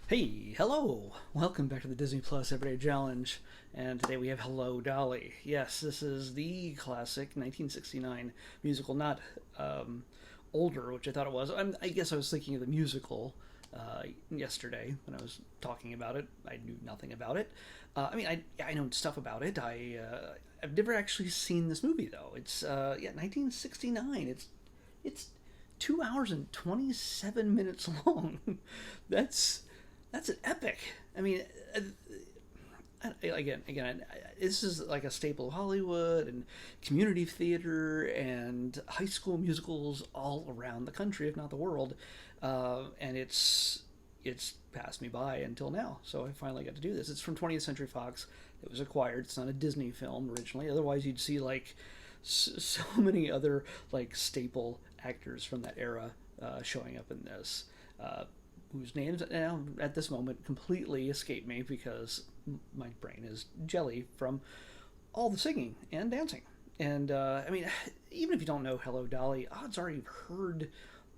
Hey, hello! Welcome back to the Disney Plus Everyday Challenge. And today we have Hello, Dolly. Yes, this is the classic 1969 musical, not older, which I thought it was. I guess I was thinking of the musical yesterday when I was talking about it. I knew nothing about it. I know stuff about it. I've never actually seen this movie though. It's 1969. It's 2 hours and 27 minutes long. that's that's an epic. I mean, again, this is like a staple of Hollywood and community theater and high school musicals all around the country, if not the world. And it's passed me by until now. So I finally got to do this. It's from 20th Century Fox. It was acquired. It's not a Disney film originally. Otherwise, you'd see like so many other like staple actors from that era showing up in this. Whose names now at this moment completely escape me because my brain is jelly from all the singing and dancing. And even if you don't know Hello Dolly, odds are you've heard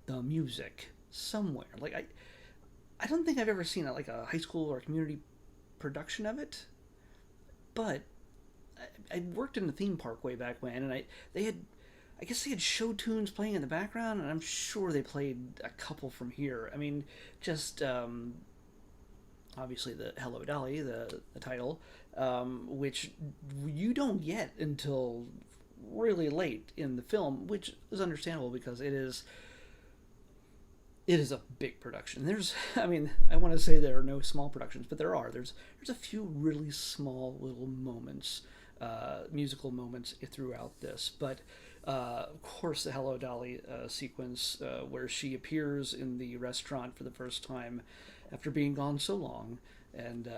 the music somewhere. I don't think I've ever seen a high school or community production of it, but I worked in a theme park way back when, and I guess they had show tunes playing in the background, and I'm sure they played a couple from here. I mean, just obviously the Hello Dolly, the title, which you don't get until really late in the film, which is understandable because it is a big production. I want to say there are no small productions, but there are. There's a few really small little moments, musical moments throughout this, but of course, the Hello Dolly sequence where she appears in the restaurant for the first time after being gone so long, and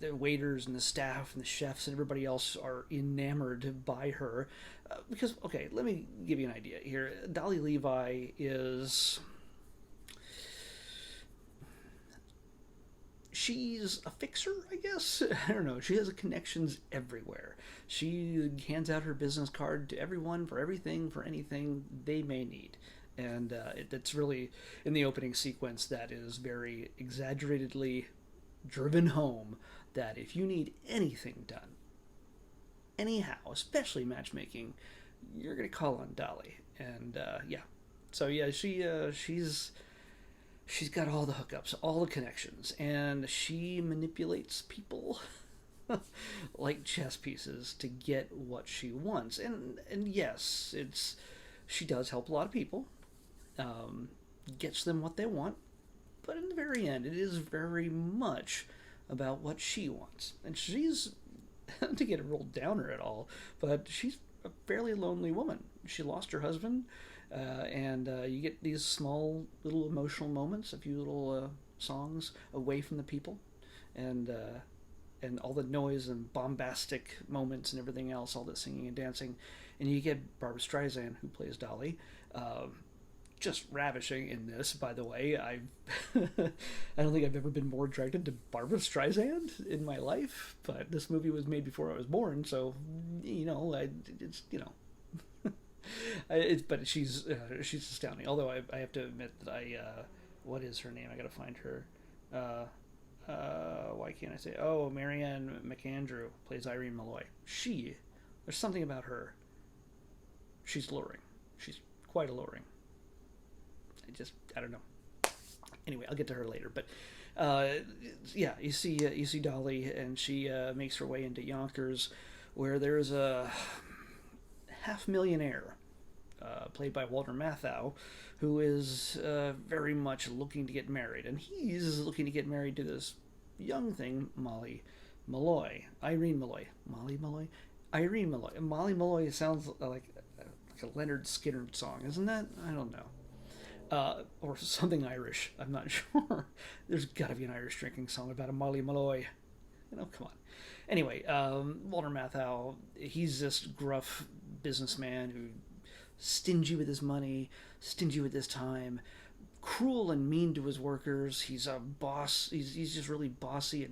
the waiters and the staff and the chefs and everybody else are enamored by her. Because, okay, let me give you an idea here. Dolly Levi is. She's a fixer, I guess. I don't know. She has connections everywhere. She hands out her business card to everyone for everything, for anything they may need. And it's really in the opening sequence that is very exaggeratedly driven home that if you need anything done, anyhow, especially matchmaking, you're going to call on Dolly. And yeah. So yeah, she's got all the hookups, all the connections, and she manipulates people like chess pieces to get what she wants. And yes, it's she does help a lot of people, gets them what they want, but in the very end, it is very much about what she wants. And she's not to get a real downer at all, but she's a fairly lonely woman. She lost her husband, and you get these small little emotional moments, a few little songs away from the people, and all the noise and bombastic moments and everything else, all the singing and dancing, and you get Barbara Streisand, who plays Dolly. Just ravishing in this, by the way. I don't think I've ever been more attracted to Barbara Streisand in my life, but this movie was made before I was born, so it's but she's astounding. Although I have to admit that what is her name? I gotta find her. Why can't I say? Oh, Marianne McAndrew plays Irene Malloy. There's something about her. She's alluring. She's quite alluring. I don't know. Anyway, I'll get to her later. But yeah, you see Dolly, and she makes her way into Yonkers, where there's a half millionaire, played by Walter Matthau, who is very much looking to get married, and he's looking to get married to this young thing, Molly Malloy, Irene Malloy, Molly Malloy, Irene Malloy. Molly Malloy sounds like a Leonard Skinner song, isn't that? I don't know. Or something Irish. I'm not sure. There's got to be an Irish drinking song about a Molly Malloy. Come on. Anyway, Walter Matthau, he's this gruff businessman who stingy with his money, stingy with his time, cruel and mean to his workers. He's a boss. He's just really bossy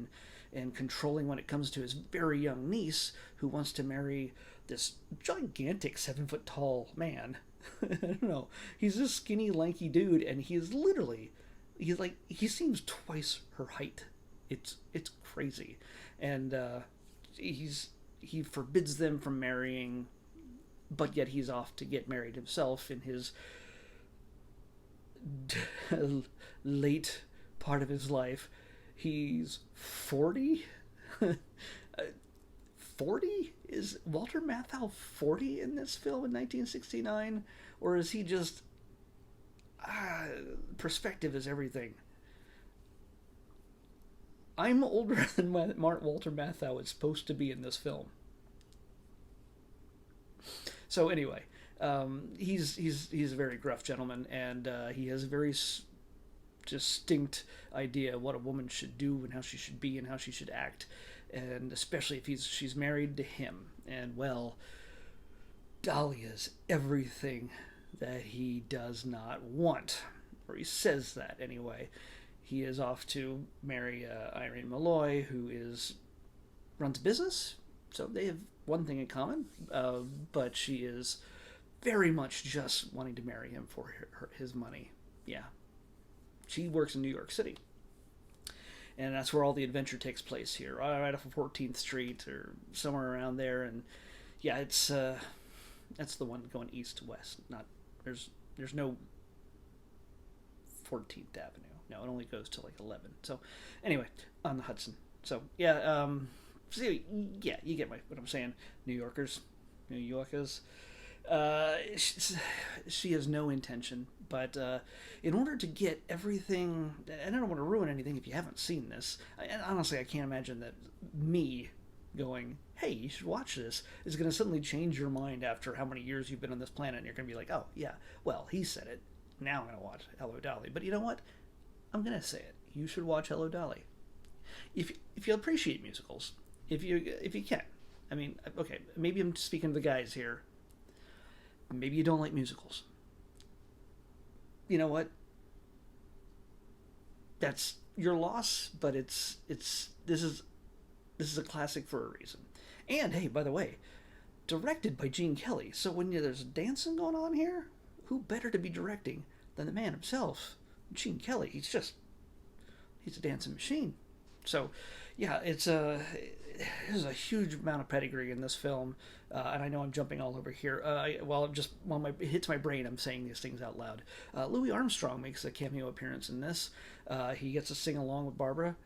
and controlling when it comes to his very young niece who wants to marry this gigantic 7 foot tall man. I don't know. He's this skinny, lanky dude, and he is literally he seems twice her height. It's crazy, and he forbids them from marrying, but yet he's off to get married himself in his late part of his life. He's 40. 40? Is Walter Matthau 40 in this film in 1969? Or is he just. Perspective is everything. I'm older than Walter Matthau is supposed to be in this film. So anyway, he's a very gruff gentleman, and he has a very distinct idea of what a woman should do and how she should be and how she should act, and especially if she's married to him. And well, Dolly is everything that he does not want, or he says that anyway. He is off to marry Irene Malloy, who runs a business, so they have one thing in common, but she is very much just wanting to marry him for his money. Yeah. She works in New York City, and that's where all the adventure takes place here, right off of 14th Street or somewhere around there. And yeah, it's that's the one going east to west. Not there's no 14th Avenue. No, it only goes to like 11. So anyway, on the Hudson. So yeah, yeah, you get what I'm saying. New Yorkers. She has no intention, but in order to get everything, and I don't want to ruin anything if you haven't seen this. And honestly, I can't imagine that me going, "Hey, you should watch this," is going to suddenly change your mind after how many years you've been on this planet, and you're going to be like, "Oh yeah, well he said it. Now I'm going to watch Hello Dolly." But you know what? I'm going to say it. You should watch Hello Dolly. If you appreciate musicals, if you can. I mean, okay, maybe I'm speaking to the guys here. Maybe you don't like musicals. You know what? That's your loss, but this is a classic for a reason. And hey, by the way, directed by Gene Kelly. So when there's dancing going on here, who better to be directing than the man himself, Gene Kelly? He's a dancing machine. So yeah, there's a huge amount of pedigree in this film, and I know I'm jumping all over here. While it hits my brain, I'm saying these things out loud. Louis Armstrong makes a cameo appearance in this. He gets to sing along with Barbara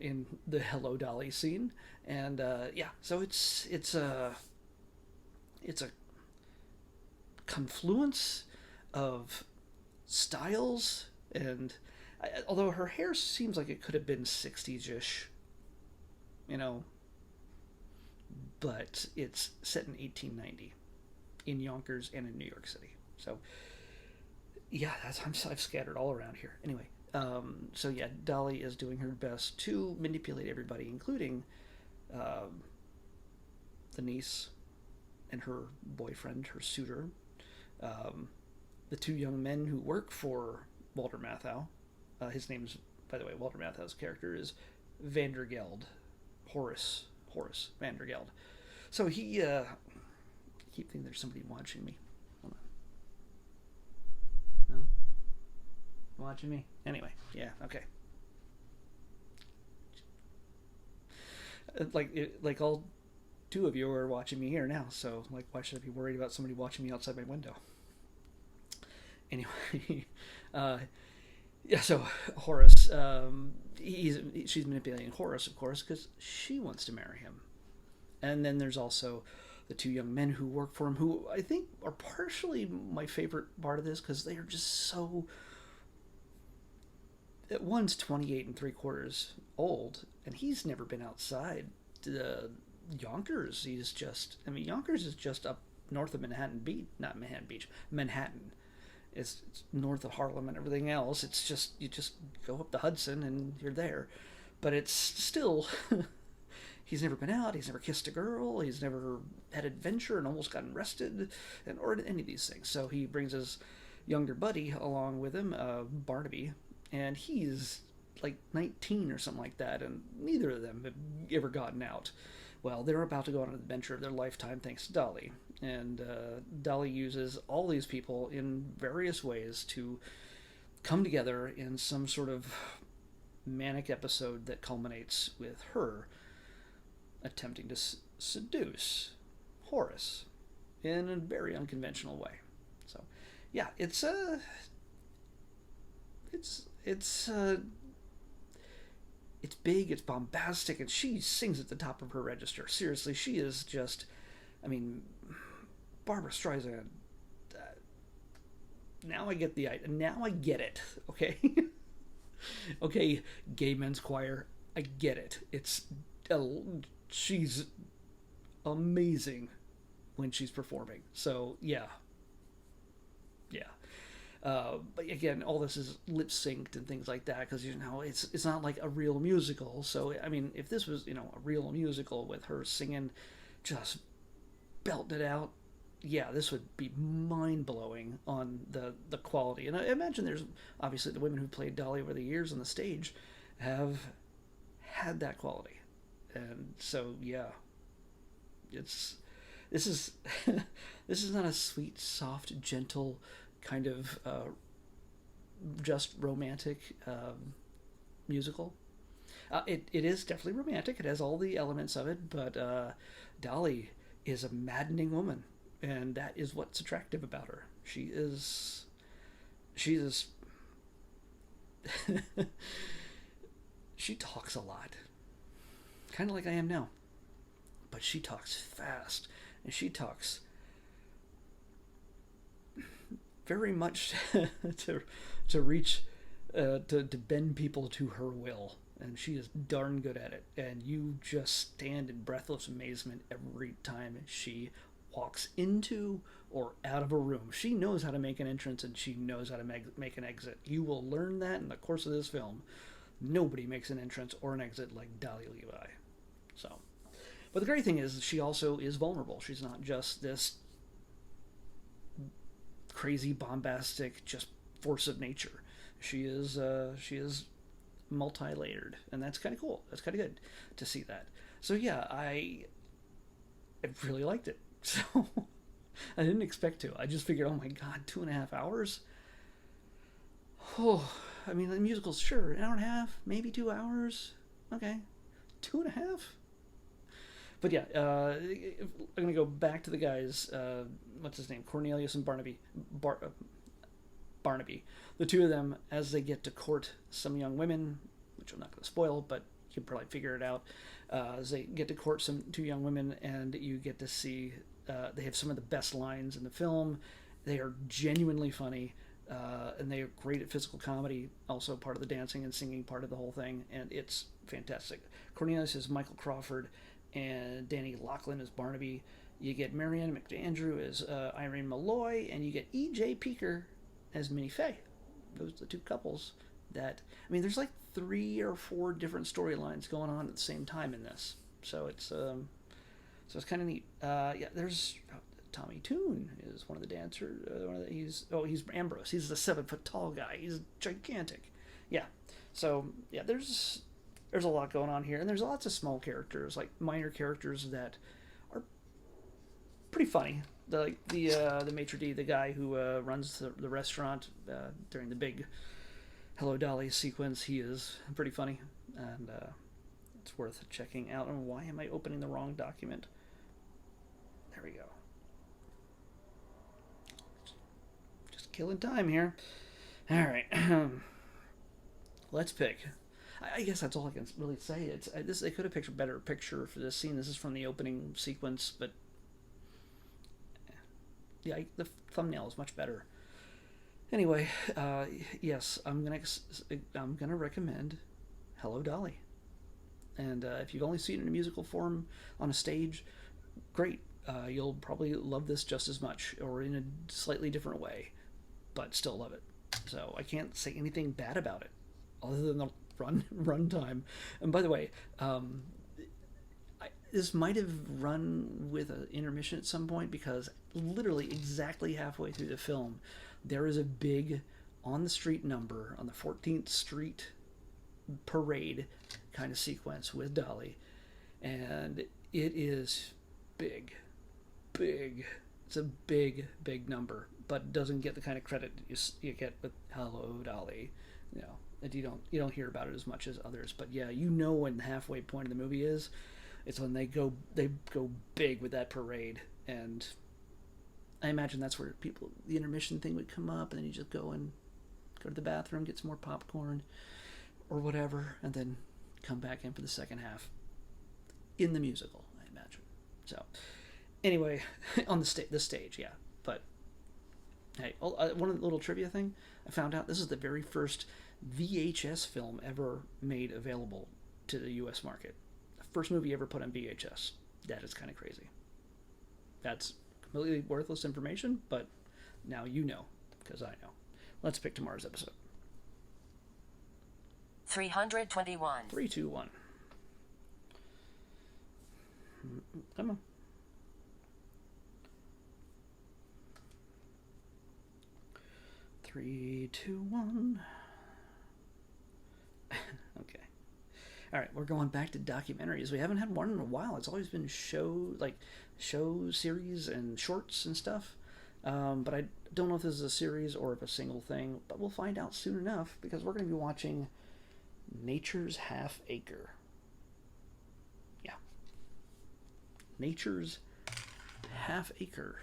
in the Hello Dolly scene, and yeah, so it's a confluence of styles, and although her hair seems like it could have been 60s-ish, but it's set in 1890 in Yonkers and in New York City. So yeah, I've scattered all around here. Anyway, so yeah, Dolly is doing her best to manipulate everybody, including the niece and her boyfriend, her suitor, the two young men who work for Walter Matthau. His name's, by the way, Walter Matthau's character is Vandergeld, Horace Vandergeld. So he, I keep thinking there's somebody watching me. Hold on. No? Watching me? Anyway, yeah, okay. Like all two of you are watching me here now, so like why should I be worried about somebody watching me outside my window? Anyway, yeah, so Horace, she's manipulating Horace, of course, because she wants to marry him. And then there's also the two young men who work for him, who I think are partially my favorite part of this, because they are just so... One's 28 3/4 old, and he's never been outside Yonkers. Yonkers is just up north of Manhattan Beach. Not Manhattan Beach, Manhattan. It's north of Harlem and everything else. It's just, you just go up the Hudson and you're there. But it's still, he's never been out, he's never kissed a girl, he's never had adventure and almost gotten arrested, or any of these things. So he brings his younger buddy along with him, Barnaby, and he's like 19 or something like that, and neither of them have ever gotten out. Well, they're about to go on an adventure of their lifetime thanks to Dolly. And Dolly uses all these people in various ways to come together in some sort of manic episode that culminates with her attempting to seduce Horace in a very unconventional way. So, yeah, it's big, it's bombastic, and she sings at the top of her register. Seriously, she is just, I mean, Barbara Streisand. Uh, now I get the idea. Now I get it. Okay, okay, gay men's choir. I get it. She's amazing when she's performing. So yeah, yeah. But again, all this is lip synced and things like that because it's not like a real musical. So I mean, if this was a real musical with her singing, just belting it out, yeah, this would be mind blowing on the quality. And I imagine there's obviously the women who played Dolly over the years on the stage have had that quality, and so yeah, it's this is this is not a sweet, soft, gentle kind of just romantic musical. It is definitely romantic. It has all the elements of it, but Dolly is a maddening woman, and that is what's attractive about her. She is she talks a lot, kind of like I am now, but she talks fast, and she talks very much to reach to bend people to her will, and she is darn good at it. And you just stand in breathless amazement every time she walks into or out of a room. She knows how to make an entrance, and she knows how to make an exit. You will learn that in the course of this film. Nobody makes an entrance or an exit like Dolly Levi. So, but the great thing is she also is vulnerable. She's not just this crazy, bombastic, just force of nature. She is multi-layered, and that's kind of cool. That's kind of good to see that. So yeah, I really liked it. So I didn't expect to. I just figured, oh my god, 2.5 hours. Oh, I mean, the musical's sure an hour and a half, maybe 2 hours. Okay, 2.5. But yeah, I'm gonna go back to the guys. What's his name? Cornelius and Barnaby. The two of them, as they get to court some young women, which I'm not going to spoil, but you can probably figure it out. As they get to court some two young women, and you get to see they have some of the best lines in the film. They are genuinely funny, and they are great at physical comedy. Also, part of the dancing and singing part of the whole thing, and it's fantastic. Cornelius is Michael Crawford, and Danny Laughlin is Barnaby. You get Marianne McAndrew as Irene Malloy, and you get E.J. Peeker as Minnie Fay. Those are the two couples that, I mean, there's like 3 or 4 different storylines going on at the same time in this. So it's kind of neat. Yeah, there's Tommy Toon is one of the dancers. He's Ambrose. He's the 7-foot tall guy. He's gigantic. Yeah. So yeah, there's a lot going on here, and there's lots of small characters, like minor characters that are pretty funny. The maitre d', the guy who runs the restaurant during the big Hello Dolly sequence, he is pretty funny, and it's worth checking out. And why am I opening the wrong document? There we go. Just killing time here. All right, let's pick. I guess that's all I can really say. They could have picked a better picture for this scene. This is from the opening sequence, but yeah, the thumbnail is much better. Anyway, yes, I'm gonna recommend Hello Dolly, and if you've only seen it in a musical form on a stage, great. You'll probably love this just as much, or in a slightly different way, but still love it. So I can't say anything bad about it, other than the run time. And by the way, this might have run with an intermission at some point, because literally exactly halfway through the film, there is a big on the street number on the 14th Street parade kind of sequence with Dolly, and it is big, big. It's a big, big number, but doesn't get the kind of credit you get with Hello Dolly. You know, and you don't hear about it as much as others. But yeah, you know when the halfway point of the movie is. It's when they go big with that parade, and I imagine that's where the intermission thing would come up, and then you just go to the bathroom, get some more popcorn or whatever, and then come back in for the second half in the musical, I imagine. So anyway, on the stage, yeah. But hey, one of the little trivia thing I found out, this is the very first VHS film ever made available to the U.S. market. The first movie ever put on VHS. That is kind of crazy. That's completely worthless information, but now you know, because I know. Let's pick tomorrow's episode. 321. 3, 2, 1. Come on. Three, two, one. Okay. All right, we're going back to documentaries. We haven't had one in a while. It's always been show series and shorts and stuff. But I don't know if this is a series or if a single thing. But we'll find out soon enough, because we're going to be watching Nature's Half Acre. Yeah. Nature's Half Acre.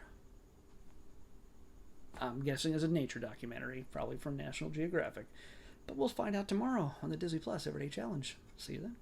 I'm guessing is a nature documentary, probably from National Geographic. But we'll find out tomorrow on the Disney Plus Everyday Challenge. See you then.